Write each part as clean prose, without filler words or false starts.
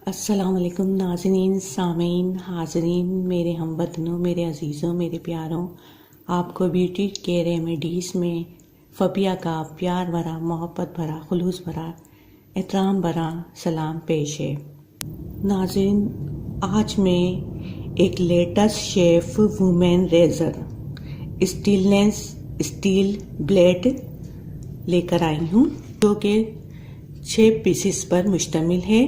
अस्सलाम वालेकुम नाज़रीन, सामीन, हाज़रीन, मेरे हमवतनों, मेरे अज़ीज़ों, मेरे प्यारों, आपको ब्यूटी केयर रेमेडीज़ में फ़बिया का प्यार भरा, मोहब्बत भरा, खुलूस भरा, एहतराम भरा सलाम पेश है। नाज़रीन, आज मैं एक latest chef women razor stainless steel blade लेकर आई हूँ, जो कि 6 पीसेस पर मुश्तमिल है।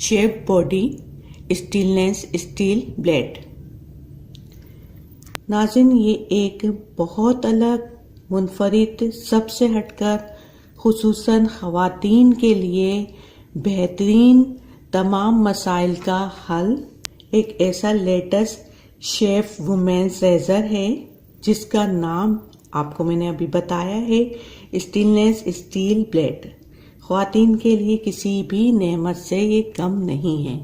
Shape body stainless steel blade. नाज़रीन, ये एक बहुत अलग, मुनफरिद, सबसे हटकर, खुसूसन ख़वातीन के लिए बेहतरीन तमाम मसाइल का हल एक ऐसा लेटेस्ट शेफ वुमेन्स रेज़र है जिसका नाम आपको मैंने अभी बताया है, स्टीलनेस स्टील ब्लेड। ख़वातीन के लिए किसी भी नेमत से ये कम नहीं है।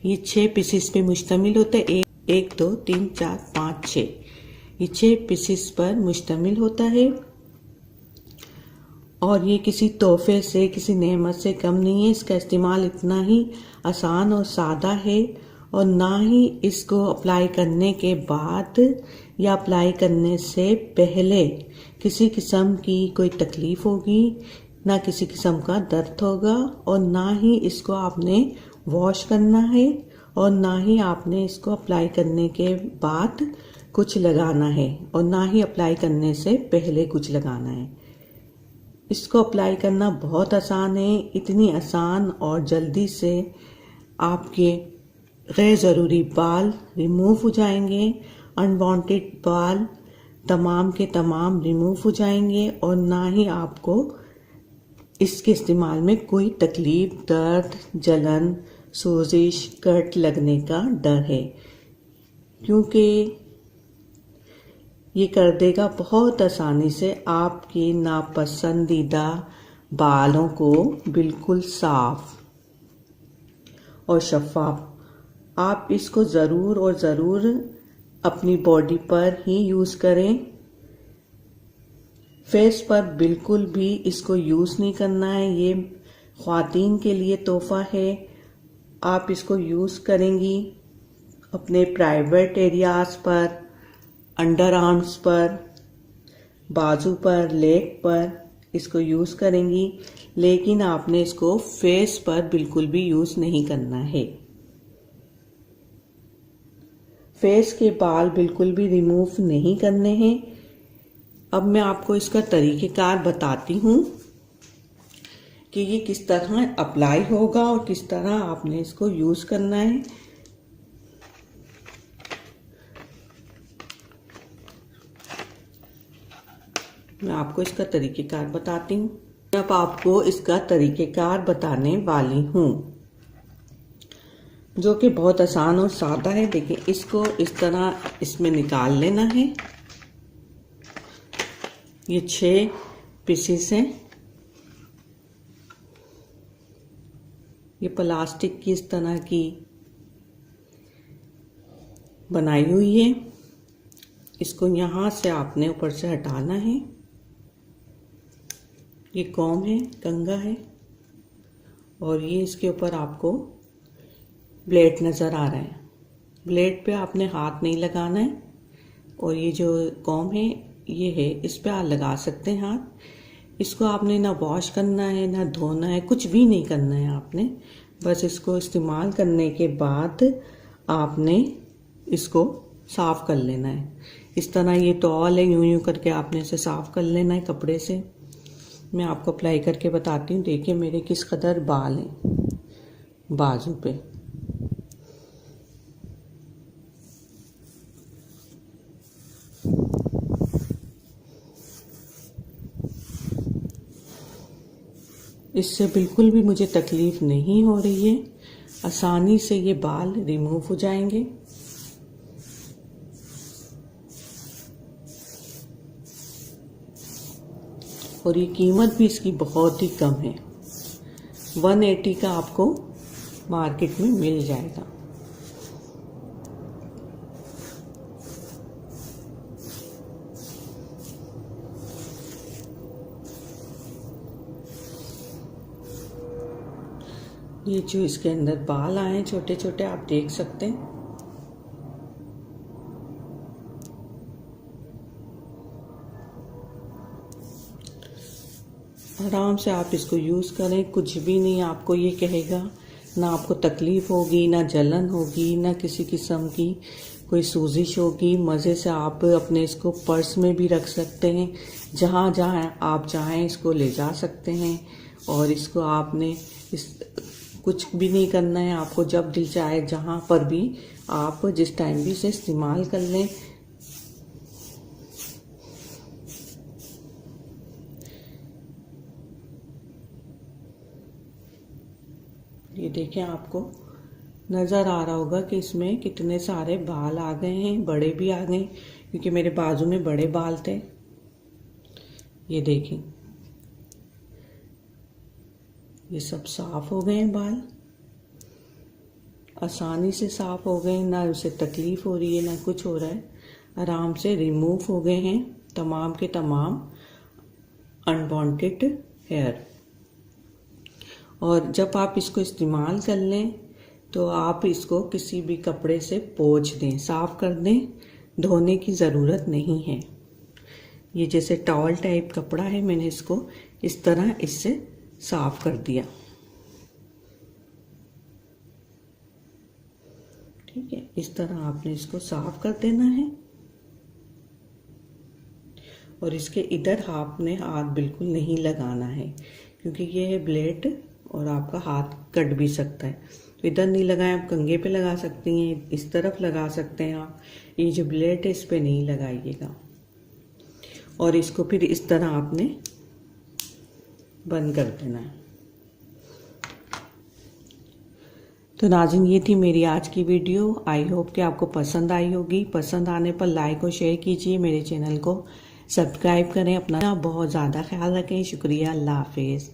ये 6 पीसेस पे मुश्तमिल होता है। 1 2 3 4 5 6, ये 6 पीसेस पर मुश्तमिल होता है और ये किसी तोहफे से, किसी नेमत से कम नहीं है। इसका इस्तेमाल इतना ही आसान और सादा है और ना ही इसको अप्लाई करने के बाद या अप्लाई करने से पहले किसी किस्म की कोई तकलीफ़ होगी, ना किसी किस्म का दर्द होगा और ना ही इसको आपने वॉश करना है और ना ही आपने इसको अप्लाई करने के बाद कुछ लगाना है और ना ही अप्लाई करने से पहले कुछ लगाना है। इसको अप्लाई करना बहुत आसान है। इतनी आसान और जल्दी से आपके गैर ज़रूरी बाल रिमूव हो जाएंगे, अनवांटेड बाल तमाम के तमाम रिमूव हो जाएंगे और ना ही आपको इसके इस्तेमाल में कोई तकलीफ, दर्द, जलन, सोजिश, कट लगने का डर है, क्योंकि ये कर देगा बहुत आसानी से आपके नापसंदीदा बालों को बिल्कुल साफ और शफाफ। आप इसको ज़रूर और ज़रूर अपनी बॉडी पर ही यूज़ करें। फेस पर बिल्कुल भी इसको यूज़ नहीं करना है। ये ख़वातीन के लिए तोहफ़ा है। आप इसको यूज़ करेंगी अपने प्राइवेट एरियाज़ पर, अंडर आर्म्स पर, बाजू पर, लेग पर इसको यूज़ करेंगी, लेकिन आपने इसको फेस पर बिल्कुल भी यूज़ नहीं करना है। फेस के बाल बिल्कुल भी रिमूव नहीं करने हैं। अब मैं आपको इसका तरीक़ेकार बताती हूँ कि ये किस तरह अप्लाई होगा और किस तरह आपने इसको यूज़ करना है। मैं आपको इसका तरीक़ेकार बताती हूँ। अब आपको इसका तरीक़ेकार बताने वाली हूँ, जो कि बहुत आसान और सादा है। देखिए, इसको इस तरह इसमें निकाल लेना है। ये 6 पीसेस हैं। ये प्लास्टिक की इस तरह की बनाई हुई है। इसको यहाँ से आपने ऊपर से हटाना है। ये कॉम है, कंघा है और ये इसके ऊपर आपको ब्लेड नज़र आ रहा है। ब्लेड पे आपने हाथ नहीं लगाना है और ये जो कॉम है ये है, इस पे आप लगा सकते हैं हाथ। इसको आपने ना वॉश करना है, ना धोना है, कुछ भी नहीं करना है आपने। बस इसको इस्तेमाल करने के बाद आपने इसको साफ़ कर लेना है। इस तरह ये टॉवल है, यूं यूं करके आपने इसे साफ़ कर लेना है कपड़े से। मैं आपको अप्लाई करके बताती हूँ। देखिए मेरे किस कदर बाल हैं बाजू पे। इससे बिल्कुल भी मुझे तकलीफ़ नहीं हो रही है। आसानी से ये बाल रिमूव हो जाएंगे। और ये कीमत भी इसकी बहुत ही कम है। 180 का आपको मार्केट में मिल जाएगा। ये जो इसके अंदर बाल आए छोटे छोटे, आप देख सकते हैं। आराम से आप इसको यूज़ करें, कुछ भी नहीं आपको ये कहेगा, ना आपको तकलीफ़ होगी, ना जलन होगी, ना किसी किस्म की कोई सूजिश होगी। मज़े से आप अपने इसको पर्स में भी रख सकते हैं, जहाँ जहाँ आप चाहें इसको ले जा सकते हैं। और इसको आपने कुछ भी नहीं करना है, आपको जब दिल चाहे जहाँ पर भी आप जिस टाइम भी इसे इस्तेमाल कर लें। ये देखें, आपको नज़र आ रहा होगा कि इसमें कितने सारे बाल आ गए हैं, बड़े भी आ गए, क्योंकि मेरे बाजू में बड़े बाल थे। ये देखें, ये सब साफ हो गए हैं बाल, आसानी से साफ हो गए, ना उसे तकलीफ हो रही है ना कुछ हो रहा है, आराम से रिमूव हो गए हैं तमाम के तमाम अनवांटेड हेयर। और जब आप इसको इस्तेमाल कर लें तो आप इसको किसी भी कपड़े से पोंछ दें, साफ कर दें, धोने की ज़रूरत नहीं है। ये जैसे टॉवल टाइप कपड़ा है, मैंने इसको इस तरह इससे साफ कर दिया। ठीक है, इस तरह आपने इसको साफ कर देना है। और इसके इधर आपने हाथ बिल्कुल नहीं लगाना है, क्योंकि ये है ब्लेड और आपका हाथ कट भी सकता है। तो इधर नहीं लगाएं, आप कंघे पे लगा सकती हैं, इस तरफ लगा सकते हैं आप। ये जो ब्लेड है इस पे नहीं लगाइएगा। और इसको फिर इस तरह आपने बंद कर देना है। तो नाज़रीन, ये थी मेरी आज की वीडियो। आई होप कि आपको पसंद आई होगी। पसंद आने पर लाइक और शेयर कीजिए, मेरे चैनल को सब्सक्राइब करें। अपना बहुत ज़्यादा ख्याल रखें। शुक्रिया, अल्लाह हाफिज़।